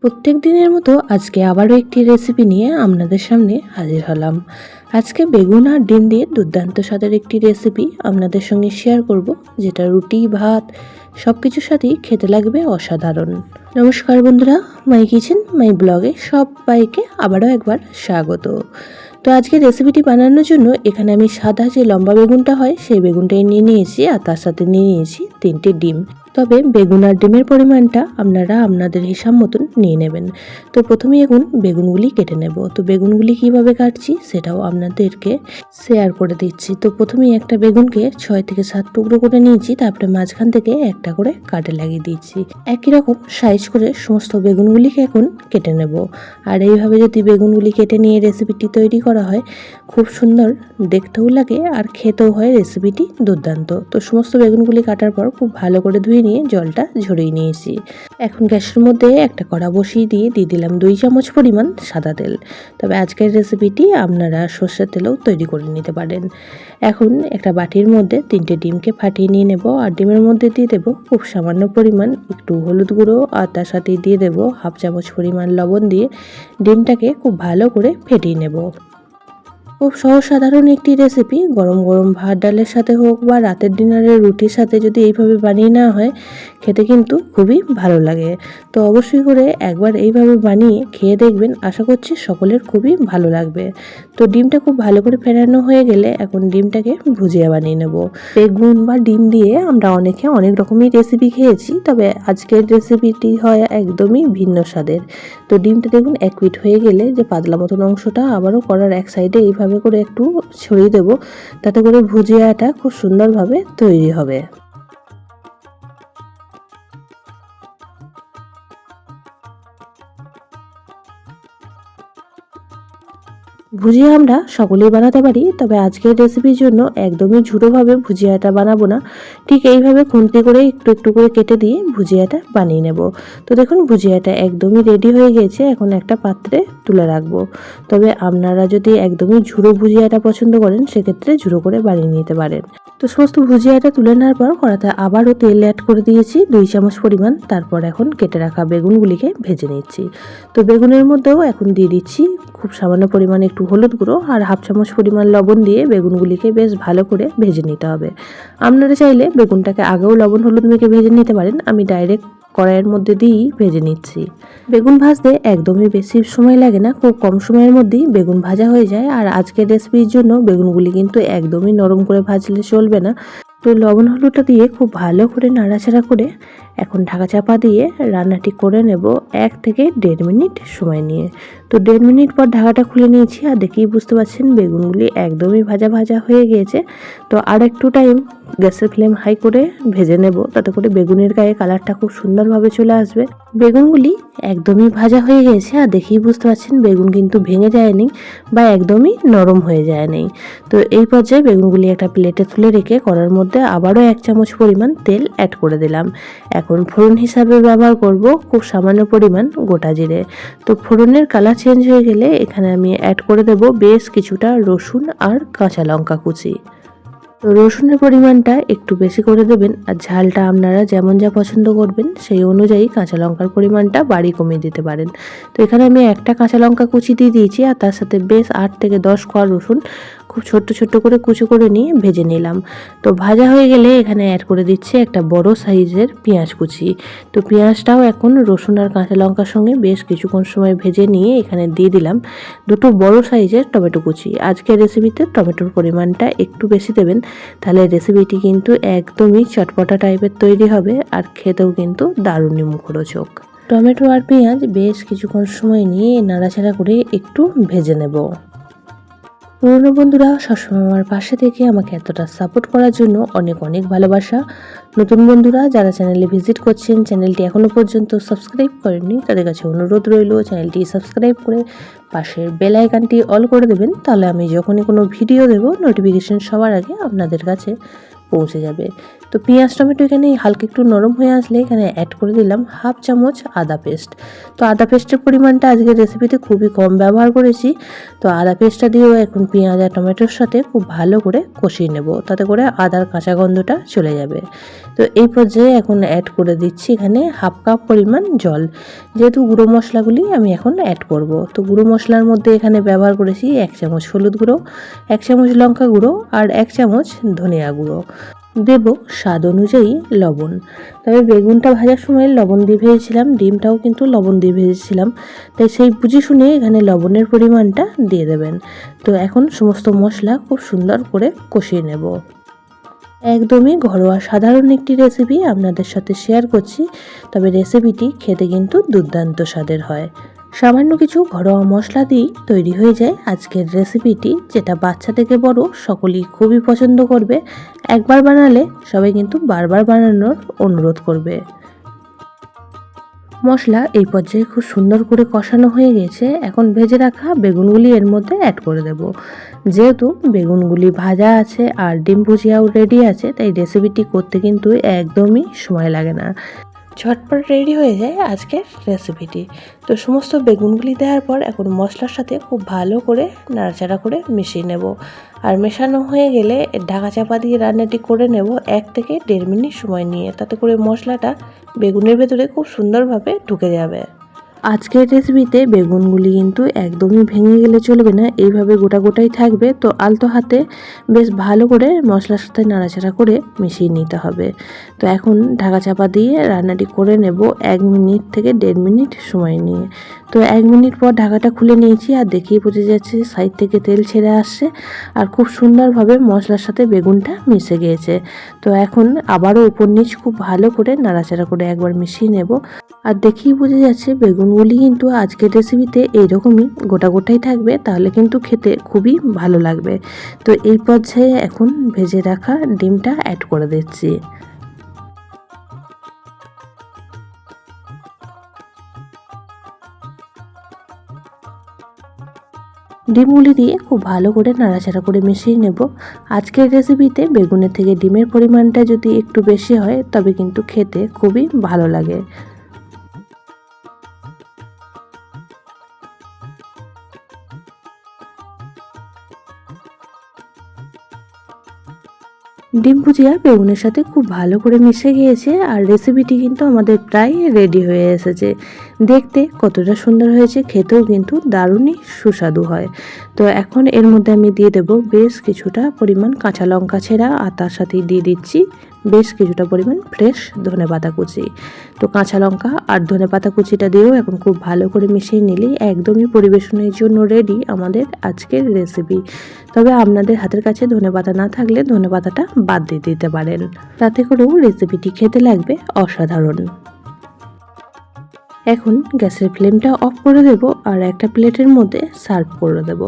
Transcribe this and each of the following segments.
প্রত্যেক দিনের মতো আজকে আবারও একটি রেসিপি নিয়ে আপনাদের সামনে হাজির হলাম। আজকে বেগুন আর ডিম দিয়ে দুর্দান্ত স্বাদের একটি রেসিপি আপনাদের সঙ্গে শেয়ার করব, যেটা রুটি ভাত সব কিছুর সাথেই খেতে লাগবে অসাধারণ। নমস্কার বন্ধুরা, মাই কিচেন মাই ব্লগে সবাইকে আবারও একবার স্বাগত। তো আজকে রেসিপিটি বানানোর জন্য এখানে আমি সাদা যে লম্বা বেগুনটা হয় সেই বেগুনটাই নিয়ে নিয়েছি, আর তার সাথে নিয়ে নিয়েছি 3টে ডিম। তবে বেগুন আর ডিমের পরিমাণটা আপনারা আপনাদের হিসাব মতন নিয়ে নেবেন। তো প্রথমেই এখন বেগুনগুলি কেটে নেব। তো বেগুনগুলি কিভাবে কাটছি সেটাও আপনাদেরকে শেয়ার করে দিচ্ছি। তো প্রথমেই একটা বেগুনকে 6 থেকে 7 টুকরো করে নিয়েছি, তারপরে মাঝখান থেকে একটা করে কাটে লাগিয়ে দিচ্ছি। একই রকম সাইজ করে সমস্ত বেগুনগুলিকে এখন কেটে নেব। আর এইভাবে যদি বেগুনগুলি কেটে নিয়ে রেসিপিটি তৈরি করা হয়, খুব সুন্দর দেখতেও লাগে আর খেতেও হয় রেসিপিটি দুর্দান্ত। তো সমস্ত বেগুনগুলি কাটার পর খুব ভালো করে ধুয়ে নিয়ে জলটা ঝরিয়ে নিয়েছি। এখন গ্যাসের মধ্যে একটা কড়া বসিয়ে দিয়ে দিলাম 2 চামচ পরিমাণ সাদা তেল। তবে আজকের রেসিপিটি আপনারা সর্ষের তেলেও তৈরি করে নিতে পারেন। এখন একটা বাটির মধ্যে 3টে ডিমকে ফাটিয়ে নিয়ে নেব, আর ডিমের মধ্যে দিয়ে দেব খুব সামান্য পরিমাণ একটু হলুদ গুঁড়ো, আর তার সাথে দিয়ে দেব হাফ চামচ পরিমাণ লবণ দিয়ে ডিমটাকে খুব ভালো করে ফেটিয়ে নেব। খুব সহজ সাধারণ একটি রেসিপি, গরম গরম ভাত ডালের সাথে হোক বা রাতের ডিনারের রুটির সাথে যদি এইভাবে বানিয়ে নেওয়া হয়, খেতে কিন্তু খুবই ভালো লাগে। তো অবশ্যই করে একবার এইভাবে বানিয়ে খেয়ে দেখবেন, আশা করছি সকলের খুবই ভালো লাগবে। তো ডিমটা খুব ভালো করে ফেটানো হয়ে গেলে এখন ডিমটাকে ভুজিয়া বানিয়ে নেব। বেগুন বা ডিম দিয়ে আমরা অনেকে অনেক রকমই রেসিপি খেয়েছি, তবে আজকের রেসিপিটি হয় একদমই ভিন্ন স্বাদের। তো ডিমটা দেখুন 1 পিঠ হয়ে গেলে যে পাতলা মতন অংশটা আবারও করার এক সাইডে এইভাবে করে একটু ছড়িয়ে দেব, তাতে করে ভুজিয়াটা খুব সুন্দরভাবে তৈরি হবে। ভুজিয়া আমরা সকলেই বানাতে পারি, তবে আজকের রেসিপির জন্য একদমই ঝুড়োভাবে ভুজিয়াটা বানাবো না। ঠিক এইভাবে খুন্তি করে একটু একটু করে কেটে দিয়ে ভুজিয়াটা বানিয়ে নেব। তো দেখুন ভুজিয়াটা একদমই রেডি হয়ে গেছে, এখন একটা পাত্রে তুলে রাখবো। তবে আপনারা যদি একদমই ঝুড়ো ভুজিয়াটা পছন্দ করেন, সেক্ষেত্রে ঝুড়ো করে বানিয়ে নিতে পারেন। তো সমস্ত ভুজিয়াটা তুলে নেওয়ার পর কড়াতে আবারও তেল অ্যাড করে দিয়েছি 2 চামচ পরিমাণ। তারপর এখন কেটে রাখা বেগুনগুলিকে ভেজে নিচ্ছি। তো বেগুনের মধ্যেও এখন দিয়ে দিচ্ছি খুব সামান্য পরিমাণে একটু হলুদ গুঁড়ো আর হাফ চামচ পরিমাণ লবণ দিয়ে বেগুনগুলিকে বেশ ভালো করে ভেজে নিতে হবে। আপনারা চাইলে বেগুনটাকে আগেও লবণ হলুদ মেখে ভেজে নিতে পারেন, আমি ডাইরেক্ট কড়াইয়ের মধ্যে দিয়েই ভেজে নিচ্ছি। বেগুন ভাজতে একদমই বেশি সময় লাগে না, খুব কম সময়ের মধ্যেই বেগুন ভাজা হয়ে যায়। আর আজকের রেসিপির জন্য বেগুনগুলি কিন্তু একদমই নরম করে ভাজলে চলবে না। তো লবণ হলুদটা দিয়ে খুব ভালো করে নাড়াচাড়া করে এখন ঢাকা চাপা দিয়ে রান্নাটি করে নেব 1 থেকে 1.5 মিনিট সময় নিয়ে। তো 1.5 মিনিট পর ঢাকাটা খুলে নিয়েছি, আর দেখেই বুঝতে পারছেন বেগুনগুলি একদমই ভাজা ভাজা হয়ে গিয়েছে। তো আর একটু টাইম গ্যাসের ফ্লেম হাই করে ভেজে নেব, তাতে করে বেগুনের গায়ে কালারটা খুব সুন্দরভাবে চলে আসবে। বেগুনগুলি একদমই ভাজা হয়ে গেছে, আর দেখেই বুঝতে পারছেন বেগুন কিন্তু ভেঙে যায়নি বা একদমই নরম হয়ে যায়নি। তো এই পর্যায়ে বেগুনগুলি একটা প্লেটে তুলে রেখে কড়ার মধ্যে আবারও 1 চামচ পরিমাণ তেল অ্যাড করে দিলাম। এখন ফোড়ন হিসাবে ব্যবহার করব খুব সামান্য পরিমাণ গোটা জিরে। তো ফোড়নের কালার চেঞ্জ হয়ে গেলে এখানে আমি অ্যাড করে দেব বেশ কিছুটা রসুন আর কাঁচা লঙ্কা কুচি। তো রসুনের পরিমাণটা একটু বেশি করে দেবেন, আর ঝালটা আপনারা যেমন যা পছন্দ করবেন সেই অনুযায়ী কাঁচা লঙ্কার পরিমাণটা বাড়িয়ে কমিয়ে দিতে পারেন। তো এখানে আমি একটা কাঁচা লঙ্কা কুচি দিয়ে দিয়েছি, আর তার সাথে বেশ 8 থেকে 10 কোয়া রসুন খুব ছোট্ট ছোট্ট করে কুচি করে নিয়ে ভেজে নিলাম। তো ভাজা হয়ে গেলে এখানে অ্যাড করে দিচ্ছি একটা বড় সাইজের পেঁয়াজ কুচি। তো পেঁয়াজটাও এখন রসুন আর কাঁচা লঙ্কার সঙ্গে বেশ কিছুক্ষণ সময় ভেজে নিয়ে এখানে দিয়ে দিলাম 2টো বড় সাইজের টমেটো কুচি। আজকের রেসিপিতে টমেটোর পরিমাণটা একটু বেশি দেবেন, তাহলে রেসিপিটি কিন্তু একদমই চটপটা টাইপের তৈরি হবে, আর খেতেও কিন্তু দারুণই মুখরোচক। টমেটো আর পেঁয়াজ বেশ কিছুক্ষণ সময় নিয়ে নাড়াচাড়া করে একটু ভেজে নেব। পুরনো বন্ধুরা সবসময় আমার পাশে থেকে আমাকে এতটা সাপোর্ট করার জন্য অনেক অনেক ভালোবাসা। নতুন বন্ধুরা যারা চ্যানেলে ভিজিট করছেন, চ্যানেলটি এখনও পর্যন্ত সাবস্ক্রাইব করেননি, তাদের কাছে অনুরোধ রইল চ্যানেলটি সাবস্ক্রাইব করে পাশের বেল আইকনটি অল করে দেবেন, তাহলে আমি যখনই কোনো ভিডিও দেব নোটিফিকেশন সবার আগে আপনাদের কাছে পৌঁছে যাবে। তো পেঁয়াজ টমেটো এখানে হালকা একটু নরম হয়ে আসলে এখানে অ্যাড করে দিলাম হাফ চামচ আদা পেস্ট। তো আদা পেস্টের পরিমাণটা আজকের রেসিপিতে খুবই কম ব্যবহার করেছি। তো আদা পেস্টটা দিয়েও এখন পেঁয়াজ আর টমেটোর সাথে খুব ভালো করে কষিয়ে নেব, তাতে করে আদার কাঁচা গন্ধটা চলে যাবে। তো এই পর্যায়ে এখন অ্যাড করে দিচ্ছি এখানে হাফ কাপ পরিমাণ জল। যেহেতু গুঁড়ো মশলাগুলি আমি এখন অ্যাড করব, তো গুঁড়ো মশলার মধ্যে এখানে ব্যবহার করেছি 1 চামচ হলুদ গুঁড়ো, 1 চামচ লঙ্কা গুঁড়ো আর 1 চামচ ধনিয়া গুঁড়ো। দেব স্বাদ অনুযায়ী লবণ। তবে বেগুনটা ভাজার সময় লবণ দিয়ে ভেজেছিলাম, ডিমটাও কিন্তু লবণ দিয়ে ভেজেছিলাম, তাই সেই বুঝে শুনে এখানে লবণের পরিমাণটা দিয়ে দেবেন। তো এখন সমস্ত মশলা খুব সুন্দর করে কষিয়ে নেব। একদমই ঘরোয়া সাধারণ একটি রেসিপি আপনাদের সাথে শেয়ার করছি, তবে রেসিপিটি খেতে কিন্তু দুর্দান্ত স্বাদের হয়। সামান্য কিছু ঘরোয়া মশলা দিয়েই তৈরি হয়ে যায় আজকের রেসিপিটি, যেটা বাচ্চা থেকে বড় সকলেই খুবই পছন্দ করবে। একবার বানালে সবাই কিন্তু বারবার বানানোর অনুরোধ করবে। মশলা এই পর্যায়ে খুব সুন্দর করে কষানো হয়ে গেছে। এখন ভেজে রাখা বেগুনগুলি এর মধ্যে অ্যাড করে দেব। যেহেতু বেগুনগুলি ভাজা আছে আর ডিম ভুজিয়াও রেডি আছে, তাই রেসিপিটি করতে কিন্তু একদমই সময় লাগে না, ঝটপট রেডি হয়ে যায় আজকের রেসিপিটি। তো সমস্ত বেগুনগুলি দেওয়ার পর এখন মশলার সাথে খুব ভালো করে নাড়াচাড়া করে মিশিয়ে নেব। আর মেশানো হয়ে গেলে ঢাকা চাপা দিয়ে রান্নাটি করে নেব 1 থেকে 1.5 মিনিট সময় নিয়ে, তাতে করে মশলাটা বেগুনের ভেতরে খুব সুন্দরভাবে ঢুকে যাবে। আজকের রেসিপিতে বেগুনগুলি কিন্তু একদমই ভেঙে গেলে চলবে না, এইভাবে গোটা গোটাই থাকবে। তো আলতো হাতে বেশ ভালো করে মশলার সাথে নাড়াচাড়া করে মিশিয়ে নিতে হবে। তো এখন ঢাকা চাপা দিয়ে রান্নাটি করে নেব 1 মিনিট থেকে 1.5 মিনিট সময় নিয়ে। তো 1 মিনিট পর ঢাকাটা খুলে নিয়েছি, আর দেখেই বোঝা যাচ্ছে সাইড থেকে তেল ছেড়ে আসছে আর খুব সুন্দরভাবে মশলার সাথে বেগুনটা মিশে গিয়েছে। তো এখন আবারও উপর নিচ খুব ভালো করে নাড়াচাড়া করে একবার মিশিয়ে নেব। আর দেখেই বোঝা যাচ্ছে বেগুনগুলি কিন্তু আজকের রেসিপিতে এইরকমই গোটা গোটাই থাকবে, তাহলে কিন্তু খেতে খুবই ভালো লাগবে। তো এই পর্যায়ে এখন ভেজে রাখা ডিমটা অ্যাড করে দিচ্ছি। ডিমগুলি দিয়ে খুব ভালো করে নাড়াচাড়া করে মিশিয়ে নেব। আজকের রেসিপিতে বেগুনের থেকে ডিমের পরিমাণটা যদি একটু বেশি হয় তবে কিন্তু খেতে খুবই ভালো লাগে। ডিম ভুজিয়া বেগুনের সাথে খুব ভালো করে মিশে গিয়েছে, আর রেসিপিটি কিন্তু আমাদের প্রায় রেডি হয়ে এসেছে। দেখতে কতটা সুন্দর হয়েছে, খেতেও কিন্তু দারুণই সুস্বাদু হয়। তো এখন এর মধ্যে আমি দিয়ে দেব বেশ কিছুটা পরিমাণ কাঁচা লঙ্কা ছেঁড়া, আর তার সাথেই দিয়ে দিচ্ছি বেশ কিছুটা পরিমাণ ফ্রেশ ধনেপাতা কুচি। তো কাঁচা লঙ্কা আর ধনেপাতা কুচিটা দিয়েও এখন খুব ভালো করে মিশিয়ে নিলেই একদমই পরিবেশনের জন্য রেডি আমাদের আজকের রেসিপি। তবে আপনাদের হাতের কাছে ধনেপাতা না থাকলে ধনেপাতাটা বাদ দিয়ে দিতে পারেন, তাতে করেও রেসিপিটি খেতে লাগবে অসাধারণ। এখন গ্যাসের ফ্লেমটা অফ করে দেব আর একটা প্লেটের মধ্যে সার্ভ করে দেব।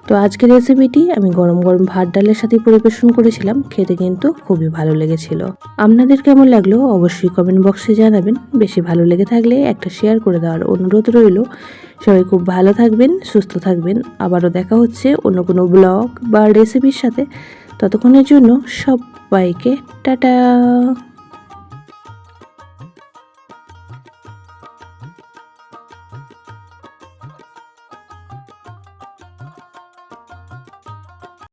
তো আজকের রেসিপিটি আমি গরম গরম ভাত ডালের সাথে পরিবেশন করেছিলাম, খেতে কিন্তু খুবই ভালো লেগেছিল। আপনাদের কেমন লাগলো অবশ্যই কমেন্ট বক্সে জানাবেন। বেশি ভালো লেগে থাকলে একটা শেয়ার করে দেওয়ার অনুরোধ রইল। সবাই খুব ভালো থাকবেন, সুস্থ থাকবেন। আবারও দেখা হচ্ছে অন্য কোনো ব্লগ বা রেসিপির সাথে। ততক্ষণের জন্য সবাইকে টাটা।